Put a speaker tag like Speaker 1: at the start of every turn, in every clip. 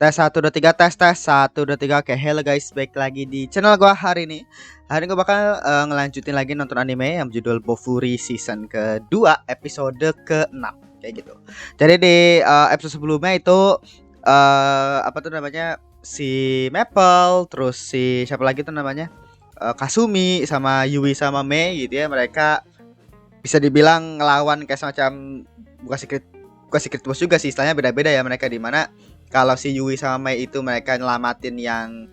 Speaker 1: Tes satu 2 3 tes satu 2 3. Oke, hello guys, baik lagi di channel gua hari ini. Hari ini gua bakal ngelanjutin lagi nonton anime yang berjudul Bofuri season kedua episode ke-6 kayak gitu. Jadi di episode sebelumnya itu apa tuh namanya? Si Maple, terus si siapa lagi tuh namanya? Kasumi sama Yui sama Mei gitu ya. Mereka bisa dibilang ngelawan kayak semacam bukan secret bukan secret boss juga sih, istilahnya beda-beda ya mereka, di mana kalau si Yui sama Mei itu mereka nyelamatin yang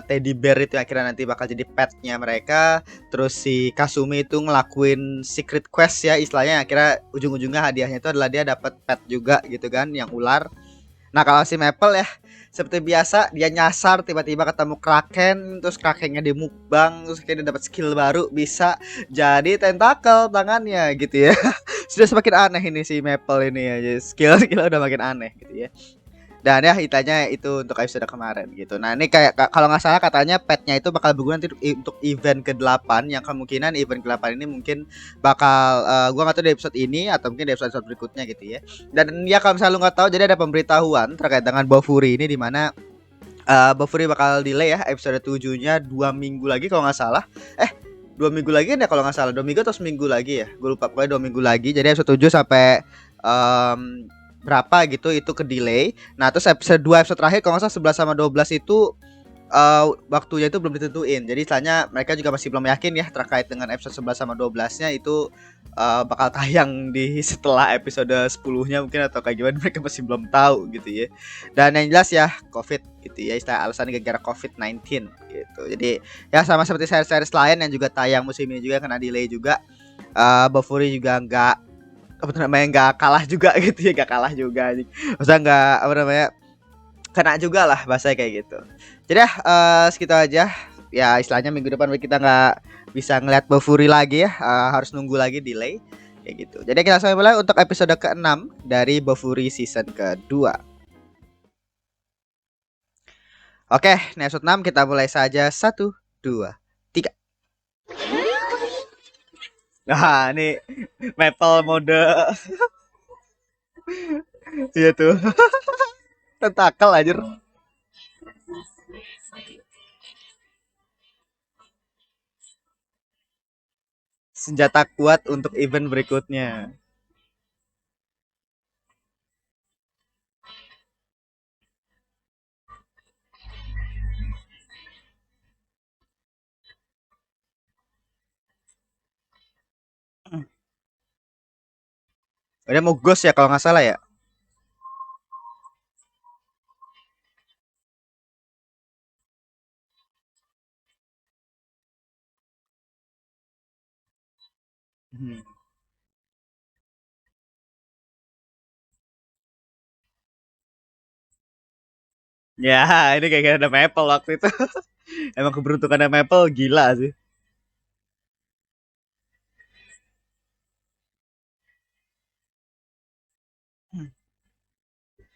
Speaker 1: teddy bear itu akhirnya nanti bakal jadi petnya mereka. Terus si Kasumi itu ngelakuin secret quest ya istilahnya, akhirnya ujung-ujungnya hadiahnya itu adalah dia dapat pet juga gitu kan, yang ular. Nah kalau si Maple ya seperti biasa dia nyasar tiba-tiba ketemu Kraken, terus Krakennya dimukbang, terus kayak dia dapat skill baru bisa jadi tentakel tangannya gitu ya. Sudah semakin aneh ini si Maple ini ya, jadi skill udah makin aneh gitu ya. Dan ya hitanya itu untuk episode kemarin gitu. Nah ini kayak kalau nggak salah katanya petnya itu bakal berguna nanti untuk event ke-8, yang kemungkinan event ke-8 ini mungkin bakal gua nggak tahu di episode ini atau mungkin di episode berikutnya gitu ya. Dan ya kalau misalnya lu nggak tahu, jadi ada pemberitahuan terkait dengan Bofuri ini, di mana Bofuri bakal delay ya episode 7-nya 2 minggu lagi kalau nggak salah. 2 minggu lagi ya kalau nggak salah, 2 minggu atau seminggu lagi ya, gue lupa, pokoknya 2 minggu lagi. Jadi episode 7 sampai berapa gitu itu ke delay. Nah terus episode 2 episode terakhir kalau nggak salah 11 sama 12 itu waktunya itu belum ditentuin. Jadi istilahnya mereka juga masih belum yakin ya terkait dengan episode 11 sama 12-nya itu bakal tayang di setelah episode 10-nya mungkin atau kayak gimana, mereka masih belum tahu gitu ya. Dan yang jelas ya Covid gitu ya, istilah alasan gara-gara COVID-19 gitu. Jadi ya sama seperti series-series lain yang juga tayang musim ini juga kena delay juga. Bofuri juga apa namanya nggak kalah juga gitu ya, nggak kalah juga, maksudnya nggak apa namanya kena juga lah bahasa kayak gitu. Jadi ya segitu aja ya, istilahnya minggu depan kita nggak bisa ngeliat Bofuri lagi ya, harus nunggu lagi delay kayak gitu. Jadi kita sampai mulai untuk episode ke-6 dari Bofuri season kedua. Oke, nih episode 6 kita mulai saja, 1 2 3. Nah ini Maple mode iya tuh. Tentakel aja. Senjata kuat untuk event berikutnya. Udah mau ghost ya kalau nggak salah ya. Hmm. Ya ini kayak ada Maple waktu itu. Emang keberuntungan ada Maple gila sih.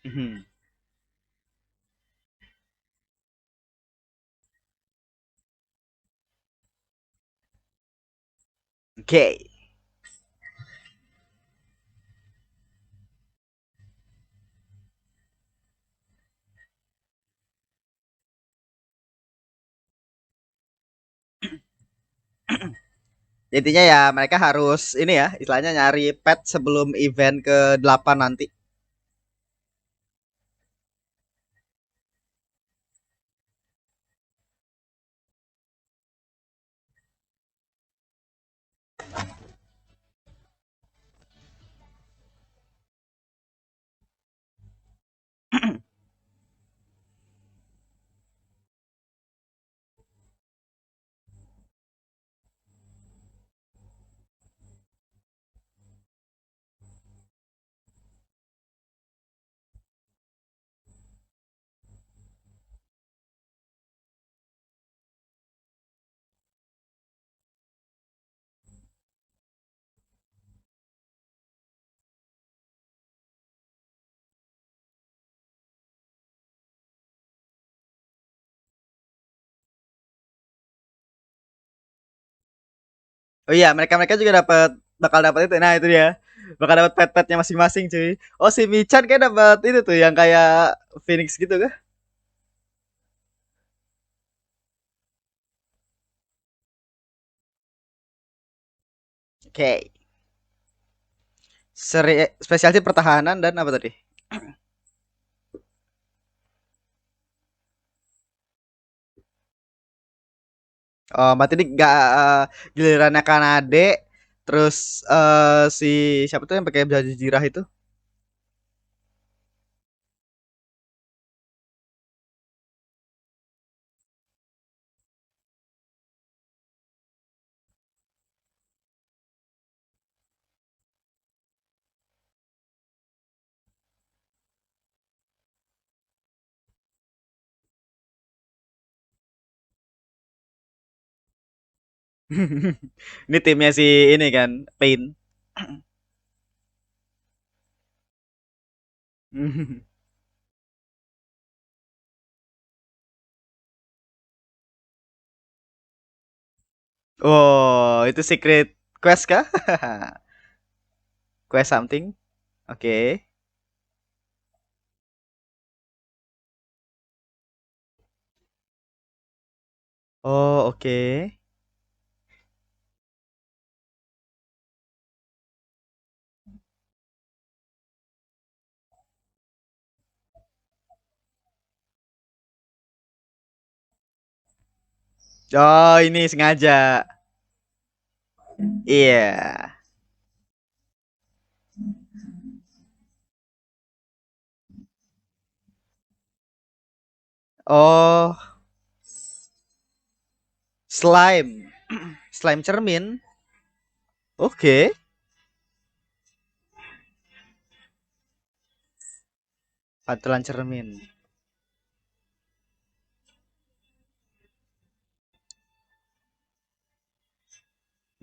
Speaker 1: Hmm. Oke. Okay. Intinya ya mereka harus ini ya, istilahnya nyari pet sebelum event ke-8 nanti. Oh iya, mereka juga bakal dapat itu. Nah, itu dia. Bakal dapat pet-petnya masing-masing, cuy. Oh, si Michan kayak dapat itu tuh yang kayak Phoenix gitu kah? Oke. Spesialty pertahanan dan apa tadi? Oh, berarti ini gak gilirannya Kanade, terus si siapa tuh yang pakai baju jirah itu? Ini timnya si ini kan, Pain. Oh, itu secret quest kah? Quest something? Oke. Okay. Oh, oke. Okay. Oh, ini sengaja. Iya. Yeah. Oh, slime. Slime cermin. Oke. Okay. Pantulan cermin.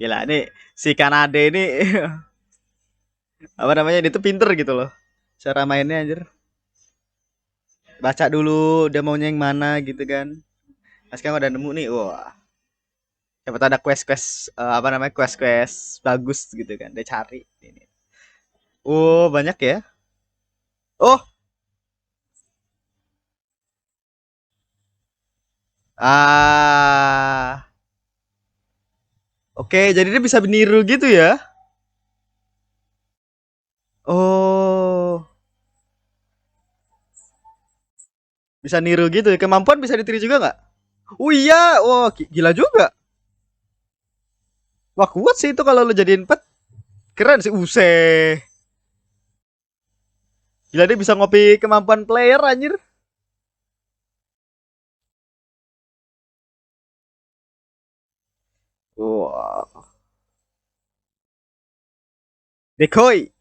Speaker 1: Gila, nih si Kanade ini apa namanya? Dia tuh pinter gitu loh. Cara mainnya anjir. Baca dulu dia maunya yang mana gitu kan. Nah, sekarang udah nemu nih. Wah, siapa tahu ada quest-quest apa namanya? Quest-quest bagus gitu kan. Dia cari ini. Oh, banyak ya. Oh, ah. Oke, jadi dia bisa meniru gitu ya. Oh, bisa niru gitu ya. Kemampuan bisa ditiru juga nggak? Oh iya, wah gila juga. Wah kuat sih itu kalau lo jadiin pet. Keren sih, Gila dia bisa ngopi kemampuan player anjir. Wah, Decoy.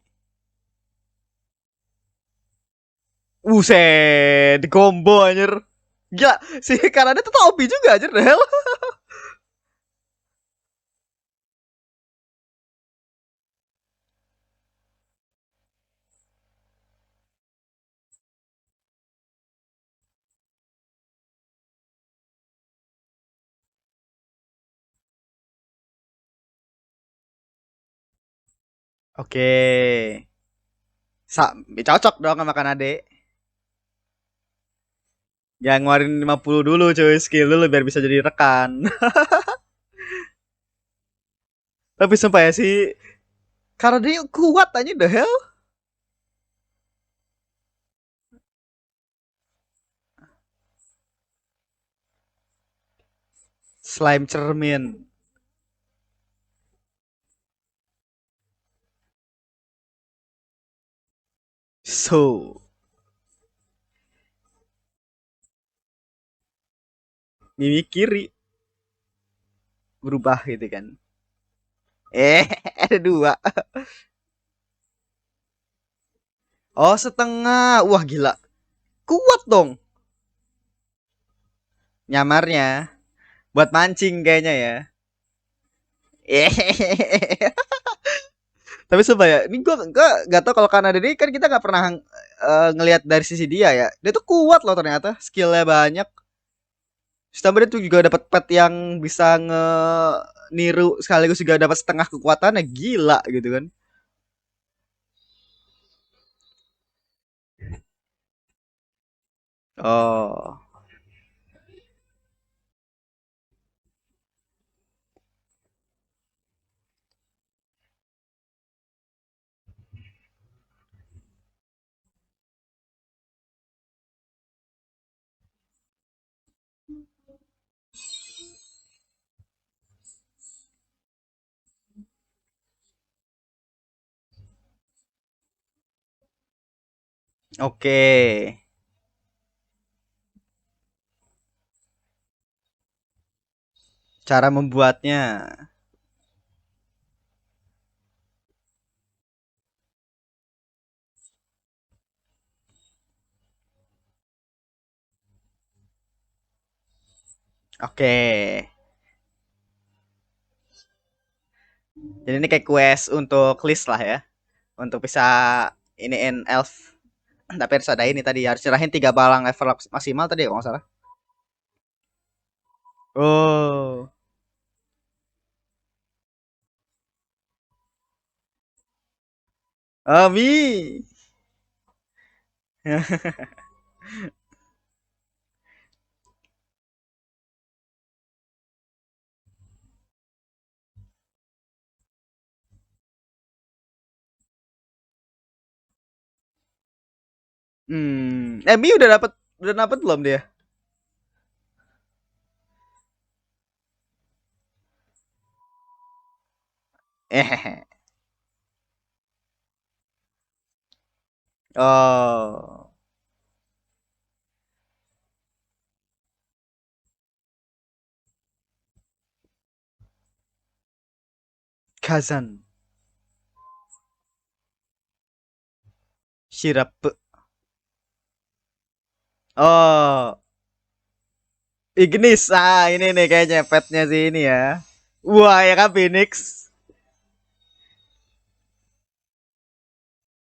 Speaker 1: Di combo anjir. Gila, si Kanada tuh OP juga anjir, the hell. Oke. Cocok dong sama Kanade. Jangan ngeluarin 50 dulu cuy skill dulu biar bisa jadi rekan. Tapi sumpah ya sih karena dia kuat aja the hell. Slime cermin. So, mimi kiri berubah gitu kan. Eh, ada dua. Oh, setengah. Wah, gila. Kuat dong nyamarnya. Buat mancing kayaknya ya. Eh. Tapi coba ya, ini gua gak tau kalau Kanada ini kan kita nggak pernah ngelihat dari sisi dia ya. Dia tuh kuat loh ternyata, skillnya banyak. Ditambah dia tuh juga dapat pet yang bisa niru sekaligus juga dapat setengah kekuatannya gila gitu kan. Oh. Oke. Cara membuatnya. Oke. Jadi ini kayak quest untuk list lah ya. Untuk bisa iniin elf. Tapi harus ada ini tadi harus cerahin 3 balang level maksimal tadi ya kalau nggak salah. Oh. Ami. Mi udah dapet belum dia? Eh. Oh. Kazan. Sirap. Oh. Ignis. Ah, ini nih kayaknya petnya sih ini ya. Wah, ya kan Phoenix.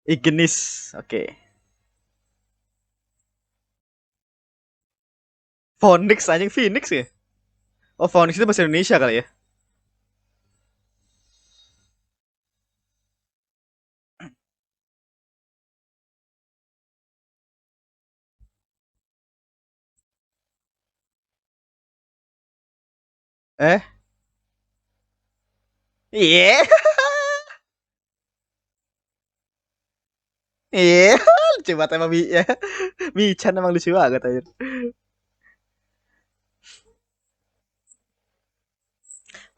Speaker 1: Ignis. Oke. Phoenix anjing Phoenix ya? Oh, Phoenix itu bahasa Indonesia kali ya? Eh? Iya. Iya. Lucu banget emang Mi ya. Mi-chan emang lucu banget aja.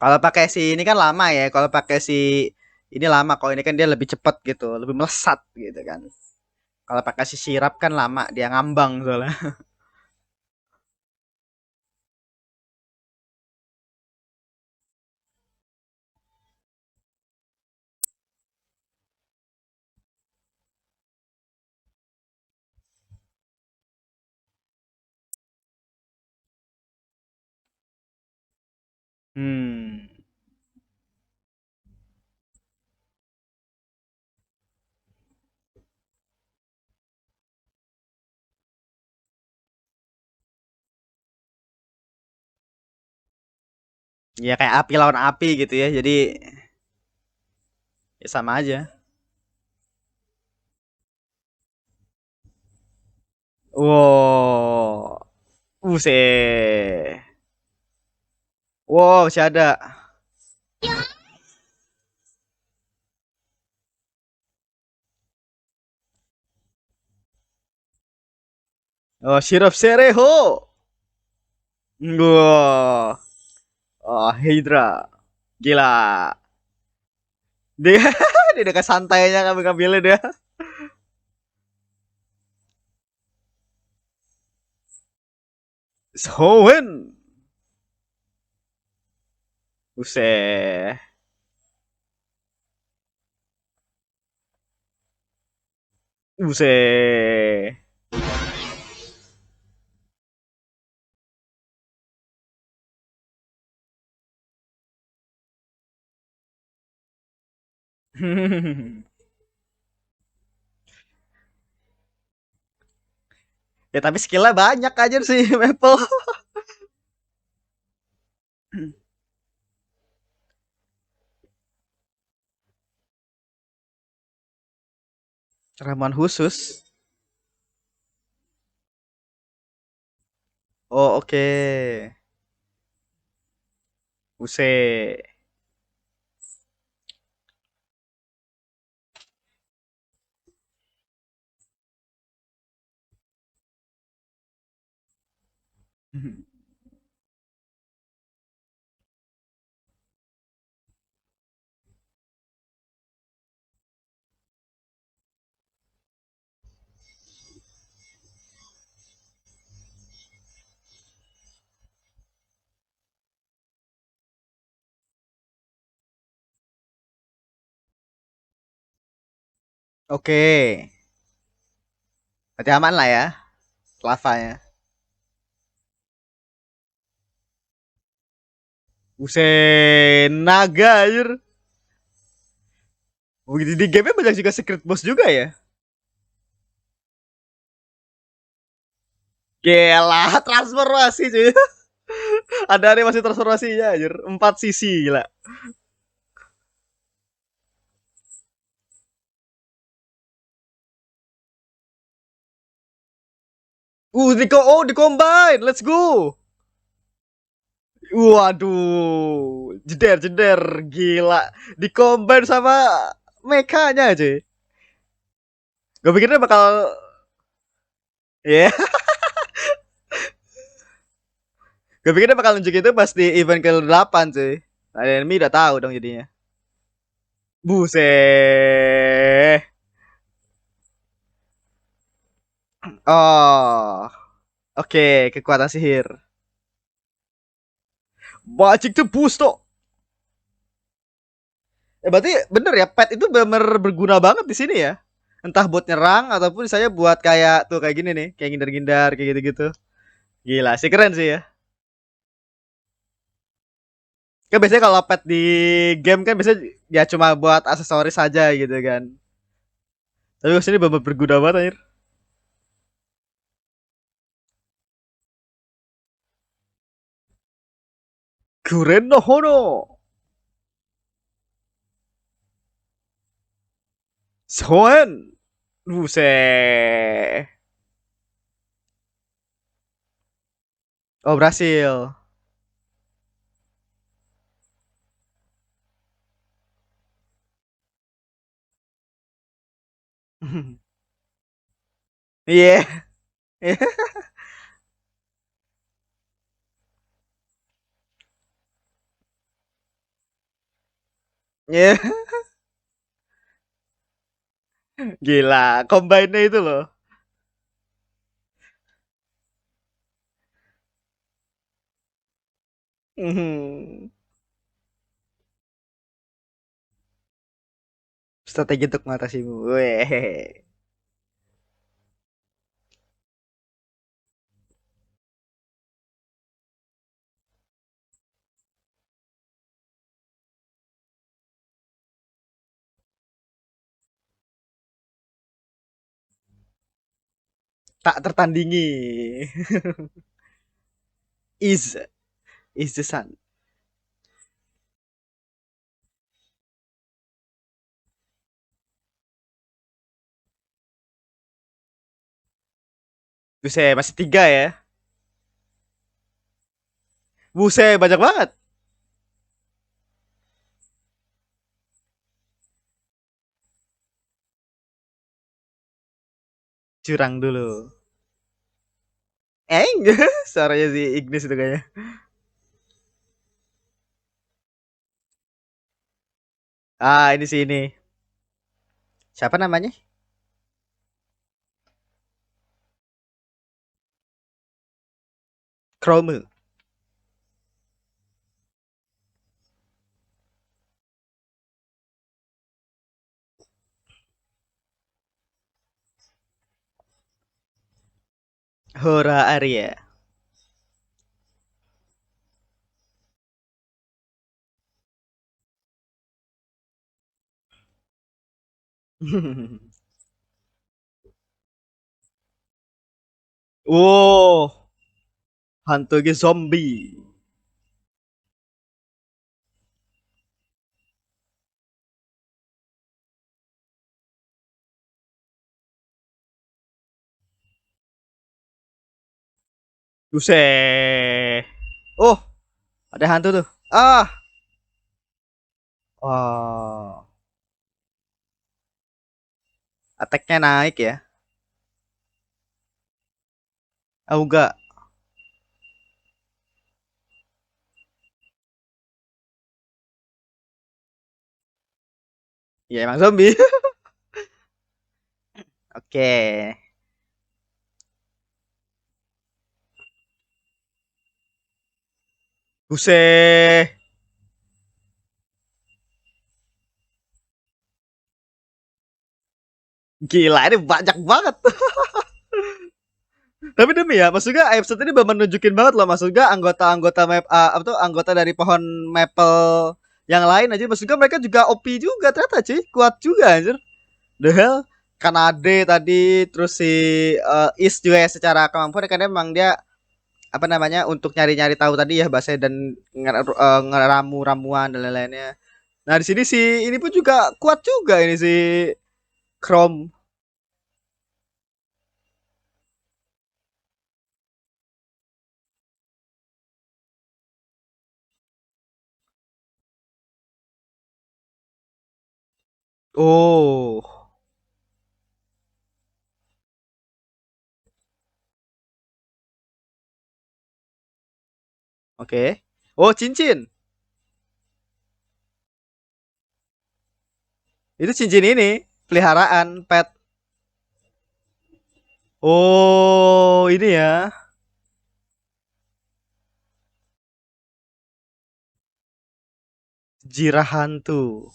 Speaker 1: Kalau pakai si ini kan lama ya. Kalau pakai si ini lama. Kalau ini kan dia lebih cepat gitu, lebih melesat gitu kan. Kalau pakai si sirap kan lama, dia ngambang soalnya. Hmm. Ya kayak api lawan api gitu ya. Jadi ya sama aja. Wow. Buset. Wow, masih ada. Oh, Sirap Sereho. Wah. Oh, Hydra. Gila. Dia dia dekat santainya ngambil-ngambilnya dia. Sowen. Buset. Buset. Ya tapi skillnya banyak aja sih Maple. Ramuan khusus. Oh oke. Buset. Oke. Berarti aman lah ya lavanya. Buset, naga anjir. Begitu di game banyak juga secret boss juga ya. Gila, transformasi cuy. Ada animasi transformasinya anjir. 4 sisi gila. Di combine. Let's go. Waduh, jeder jeder gila. Di combine sama mekanya aja. Gue pikirnya bakal ya, yeah. Gue pikirnya bakal nunjuk itu pas di event ke-8 cuy. Nah, enemy udah tahu dong jadinya. Buset. Oh, oke, kekuatan sihir. Magic the Booster. Berarti bener ya, pet itu bener berguna banget di sini ya. Entah buat nyerang ataupun saya buat kayak tuh kayak gini nih, kayak ngindar-ngindar kayak gitu-gitu. Gila sih, keren sih ya. Kan biasanya kalau pet di game kan biasanya ya cuma buat aksesoris saja gitu kan. Tapi sini bener berguna banget anjir. Kuren no Hono. Soen. Buset. Oh, berhasil. Iya. Yeah. Iya. Gila, combine-nya itu loh. Mhm. Strategi untuk mengatasimu. Weh. Tak tertandingi. is is the sun. Buset, masih 3 ya. Buset, banyak banget. Curang dulu. Suaranya si Ignis itu kayaknya. Ah, ini sih ini. Siapa namanya? Chrome. Hora Arya. Wow, hantu ge zombie. Buset. Oh, ada hantu tuh. Ah. Oh. Attack-nya naik ya. Auga. Ya emang zombie. Oke. Buset. Gila, ini banyak banget. Tapi demi ya, maksudnya episode ini bener nunjukin banget loh, maksudnya anggota-anggota map apa tuh anggota dari pohon maple yang lain aja, maksudnya mereka juga OP juga ternyata cuy, kuat juga anjir. The hell, Kanade tadi terus si Is juga ya secara kemampuan kan emang dia apa namanya untuk nyari-nyari tahu tadi ya bahasa dan ngeramu-ramuan dan lain-lainnya. Nah, di sini si ini pun juga kuat juga ini si Chrome. Oh, oke. Oh, cincin. Itu cincin ini peliharaan pet. Oh, ini ya. Jirah hantu.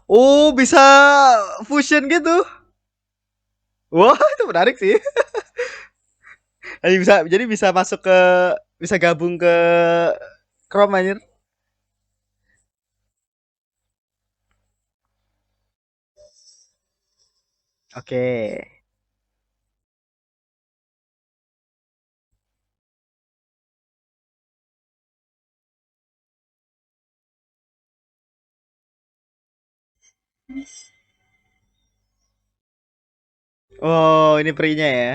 Speaker 1: Oh, bisa fusion gitu. Wah, itu menarik sih. Jadi bisa masuk ke bisa gabung ke Chrome anjir. Oke. Oh, ini perinya ya.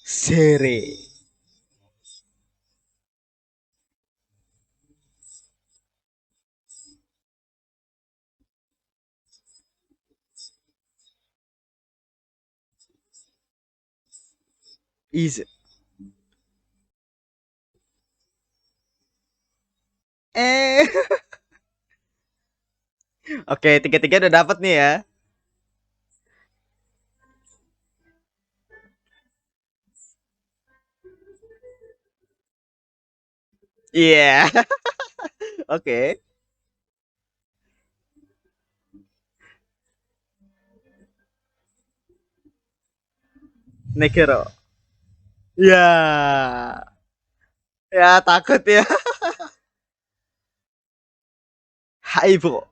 Speaker 1: Sere. Is. Eh. Oke, tiga-tiga udah dapet nih ya. Iya. Yeah. Oke. Nekiro. Ya. Ya takut ya. Haibo.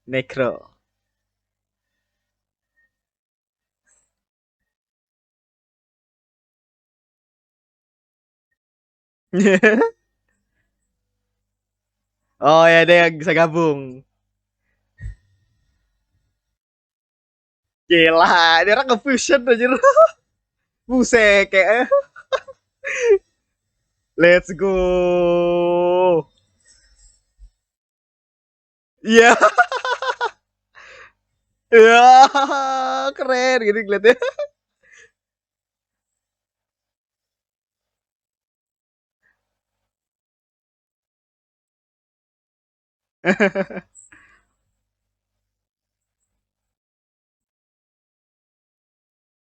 Speaker 1: Nekro. Oh ya dia yang bisa gabung. Gila, dia orang nge-fusion aja. Buset kayak let's go. Iya. Yeah. Ya, keren gini ngeliatnya.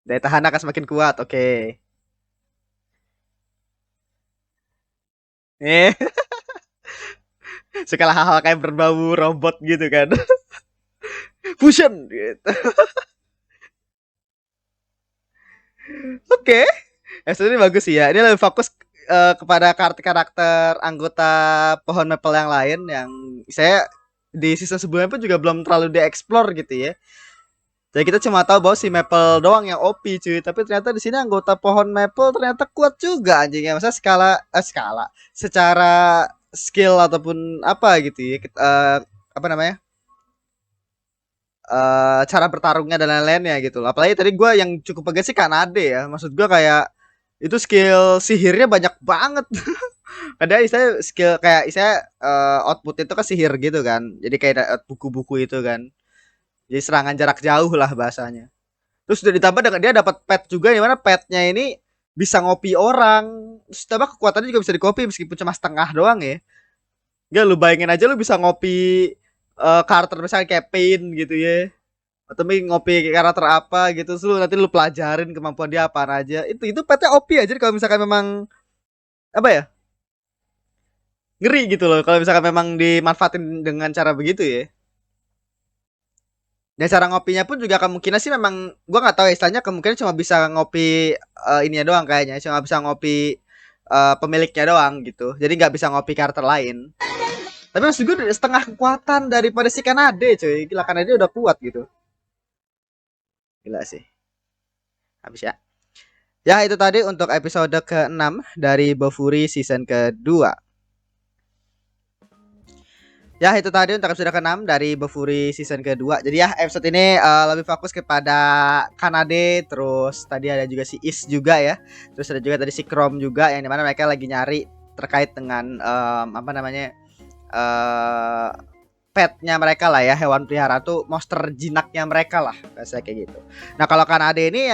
Speaker 1: Daya tahan akan semakin kuat. Oke. Eh, segala hal-hal kayak berbau robot gitu kan. Fusion gitu. Oke. Ini bagus sih ya. Ini lebih fokus kepada karakter-karakter anggota pohon maple yang lain yang saya di season sebelumnya pun juga belum terlalu dieksplor gitu ya. Jadi kita cuma tahu bahwa si Maple doang yang OP cuy, tapi ternyata di sini anggota pohon Maple ternyata kuat juga anjingnya. Masa skala secara skill ataupun apa gitu ya. Apa namanya? Cara bertarungnya dan lain-lainnya gitu loh. Apalagi tadi gue yang cukup pegas sih Kanade ya. Maksud gue kayak itu skill sihirnya banyak banget. Kadang saya skill kayak saya output itu kan sihir gitu kan. Jadi kayak buku-buku itu kan. Jadi serangan jarak jauh lah bahasanya. Terus udah ditambah dengan dia dapat pet juga di mana petnya ini bisa ngopi orang. Terus tambah kekuatannya juga bisa dikopi meskipun cuma setengah doang ya. Enggak lu bayangin aja lu bisa ngopi karakter misalnya kayak Pain gitu ya. Atau ngopi karakter apa gitu. Terus lu nanti lu pelajarin kemampuan dia apa aja. Itu petnya OP aja kalau misalkan memang apa ya? Ngeri gitu loh kalau misalkan memang dimanfaatin dengan cara begitu ya. Dan cara ngopinya pun juga kemungkinan sih memang gua nggak tahu ya, istilahnya kemungkinan cuma bisa ngopi ininya doang kayaknya, cuma bisa ngopi pemiliknya doang gitu. Jadi nggak bisa ngopi karakter lain. Tapi maksud gue setengah kekuatan daripada si Kanade cuy. Gila Kanade udah kuat gitu. Gila sih. Habis ya. Ya itu tadi untuk episode ke-6 dari Bofuri season kedua. Ya itu tadi untuk episode ke-6 dari Bofuri season kedua. Jadi ya episode ini lebih fokus kepada Kanade. Terus tadi ada juga si Is juga ya. Terus ada juga tadi si Chrome juga, yang dimana mereka lagi nyari terkait dengan apa namanya, eh petnya mereka lah ya, hewan pelihara tuh monster jinaknya mereka lah, biasanya kayak gitu. Nah kalau Kanade ini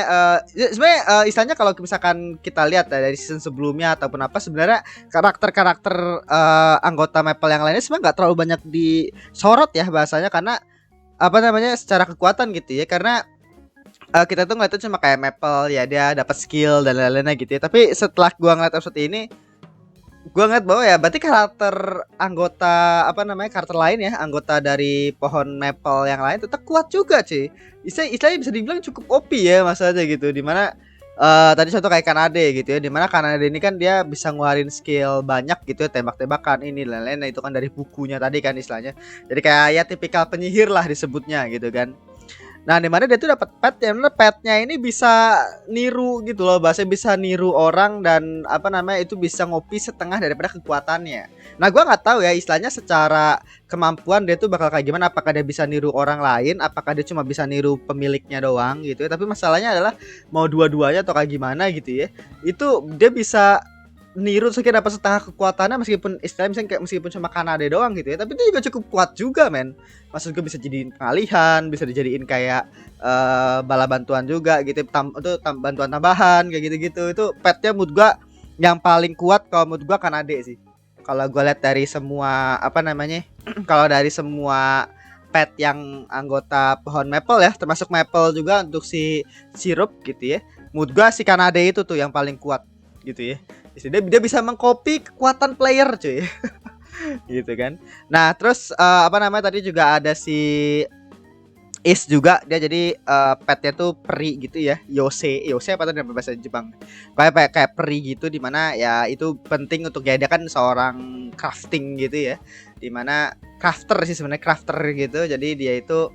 Speaker 1: sebenarnya istilahnya kalau misalkan kita lihat ya, dari season sebelumnya ataupun apa, sebenarnya karakter-karakter anggota Maple yang lainnya sebenarnya nggak terlalu banyak disorot ya bahasanya, karena apa namanya, secara kekuatan gitu ya, karena kita tuh ngeliatnya cuma kayak Maple ya, dia dapat skill dan lain-lainnya gitu ya. Tapi setelah gua ngeliat episode ini, gua ngeliat bahwa ya berarti karakter anggota apa namanya, karakter lain ya, anggota dari pohon maple yang lain tetap kuat juga cuy. Istilahnya bisa dibilang cukup OP ya masalahnya gitu, dimana tadi contoh kayak Kanade gitu ya, dimana Kanade ini kan dia bisa ngeluarin skill banyak gitu ya, tembak-tembakan ini lain-lain. Nah itu kan dari bukunya tadi kan istilahnya, jadi kayak ya tipikal penyihir lah disebutnya gitu kan. Nah, di mana dia tuh dapat pet yang mana petnya ini bisa niru gitu loh, bahasa bisa niru orang, dan apa namanya itu bisa ngopi setengah daripada kekuatannya. Nah, gua nggak tahu ya istilahnya secara kemampuan dia tuh bakal kayak gimana, apakah dia bisa niru orang lain, apakah dia cuma bisa niru pemiliknya doang gitu ya. Tapi masalahnya adalah mau dua-duanya atau kayak gimana gitu ya. Itu dia bisa niru sekian dapat setengah kekuatannya, meskipun istilahnya misalnya kayak meskipun cuma Kanade doang gitu ya, tapi itu juga cukup kuat juga men. Maksud gue bisa jadiin pengalihan, bisa dijadiin kayak bala bantuan juga gitu, bantuan tambahan kayak gitu-gitu. Itu petnya menurut gua yang paling kuat kalau menurut gua Kanade sih. Kalau gue lihat dari semua apa namanya, kalau dari semua pet yang anggota pohon maple ya, termasuk maple juga untuk si sirup gitu ya. Menurut gua si Kanade itu tuh yang paling kuat gitu ya. Dia bisa mengcopy kekuatan player cuy. Gitu kan. Nah, terus apa namanya tadi juga ada si Is juga, dia jadi petnya tuh peri gitu ya. Yose apa tadi bahasa Jepang. Kayak peri gitu, dimana ya itu penting untuk dia kan seorang crafting gitu ya. Dimana crafter sih sebenarnya, crafter gitu. Jadi dia itu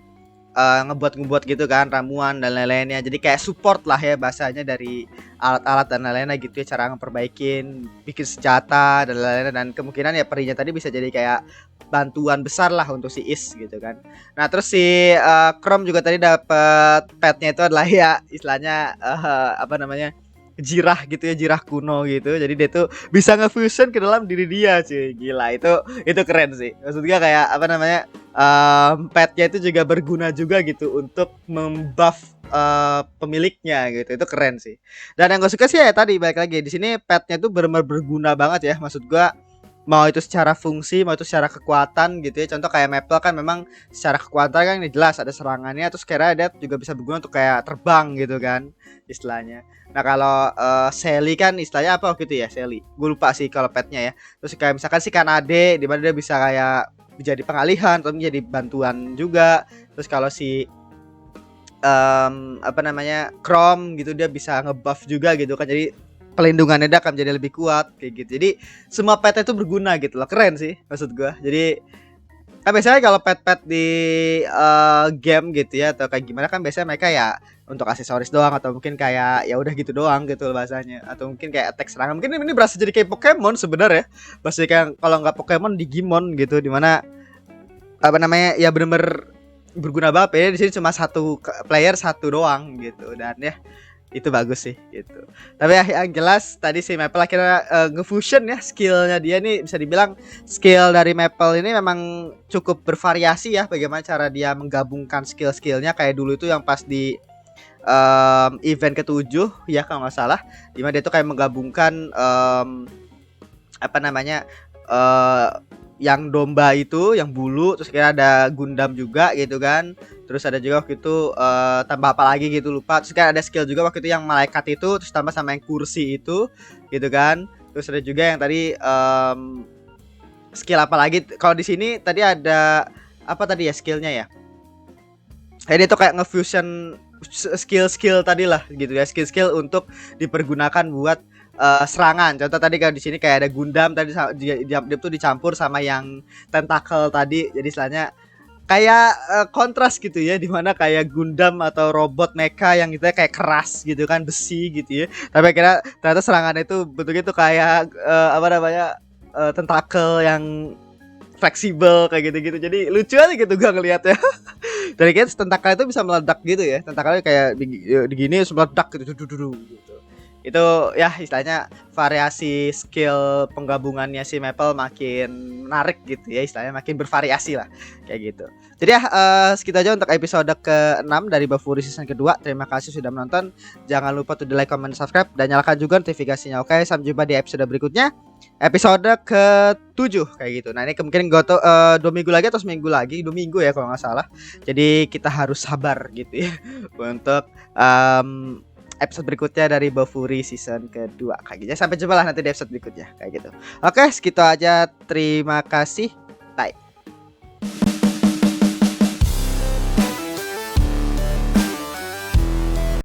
Speaker 1: ngebuat gitu kan, ramuan dan lain-lainnya. Jadi kayak support lah ya bahasanya, dari alat-alat dan lain-lainnya gitu ya, cara ngeperbaikin, bikin senjata dan lain-lainnya. Dan kemungkinan ya perinya tadi bisa jadi kayak bantuan besar lah untuk si Is gitu kan. Nah terus si Chrome juga tadi dapat petnya itu adalah ya istilahnya apa namanya, jirah gitu ya, jirah kuno gitu. Jadi dia tuh bisa nge-fusion ke dalam diri dia cuy. Gila, itu keren sih. Maksudnya kayak apa namanya, petnya itu juga berguna juga gitu untuk membuff pemiliknya gitu. Itu keren sih. Dan yang gue suka sih ya tadi balik lagi di sini, petnya tuh benar-benar berguna banget ya. Maksud gue mau itu secara fungsi, mau itu secara kekuatan gitu ya. Contoh kayak Maple kan memang secara kekuatan kan ini jelas ada serangannya, terus kira dia juga bisa berguna untuk kayak terbang gitu kan istilahnya. Nah kalau Sally kan istilahnya apa gitu ya, Sally. Gue lupa sih kalau petnya ya. Terus kayak misalkan si Kanade di mana dia bisa kayak menjadi pengalihan atau menjadi bantuan juga. Terus kalau si apa namanya, Chrome gitu, dia bisa ngebuff juga gitu kan. Jadi pelindungannya dia akan menjadi lebih kuat kayak gitu. Jadi semua pet itu berguna gitu loh. Keren sih maksud gua. Jadi kan biasanya kalau pet-pet di game gitu ya atau kayak gimana kan biasanya mereka ya untuk aksesoris doang, atau mungkin kayak ya udah gitu doang gitu loh bahasanya, atau mungkin kayak attack serangan. Mungkin ini berasa jadi kayak Pokemon sebenarnya. Bahasa kayak kalau nggak Pokemon Digimon gitu, dimana apa namanya ya bener-bener berguna banget ya. Di sini cuma satu player satu doang gitu, dan ya itu bagus sih gitu. Tapi ya yang jelas tadi si Maple akhirnya ngefusion ya, skillnya dia nih bisa dibilang skill dari Maple ini memang cukup bervariasi ya, bagaimana cara dia menggabungkan skill-skillnya. Kayak dulu itu yang pas di event ke-7 ya kalau nggak salah, dimana dia tuh kayak menggabungkan apa namanya, yang domba itu, yang bulu, terus kira ada Gundam juga gitu kan. Terus ada juga waktu itu tambah apa lagi gitu lupa. Terus kan ada skill juga waktu itu yang malaikat itu, terus tambah sama yang kursi itu gitu kan. Terus ada juga yang tadi skill apa lagi. Kalau di sini tadi ada apa tadi ya skillnya ya? Ini tuh kayak ngefusion skill-skill tadi lah gitu ya, skill-skill untuk dipergunakan buat serangan. Contoh tadi kalau di sini kayak ada Gundam tadi dia tuh dicampur sama yang tentacle tadi. Jadi istilahnya kayak kontras gitu ya, dimana kayak Gundam atau robot mecha yang gitu ya kayak keras gitu kan, besi gitu ya, tapi akhirnya ternyata serangannya itu bentuknya tuh kayak apa namanya, tentakel yang fleksibel kayak gitu-gitu, jadi lucu aja gitu gua ngelihatnya. Dari kayak tentakel itu bisa meledak gitu ya, tentakelnya kayak digini meledak gitu, gitu. Itu ya istilahnya variasi skill penggabungannya si Maple makin menarik gitu ya, istilahnya makin bervariasi lah kayak gitu. Jadi ya segitu aja untuk episode ke-6 dari Bafuri season kedua. Terima kasih sudah menonton. Jangan lupa to like, comment, subscribe dan nyalakan juga notifikasinya. Oke, sampai jumpa di episode berikutnya. Episode ke-7 kayak gitu. Nah, ini kemungkinan gue 2 minggu lagi atau seminggu lagi, 2 minggu ya kalau nggak salah. Jadi kita harus sabar gitu ya untuk episode berikutnya dari Bafuri season kedua kayak gitu. Sampai jumpa lah nanti di episode berikutnya kayak gitu. Oke, segitu aja. Terima kasih.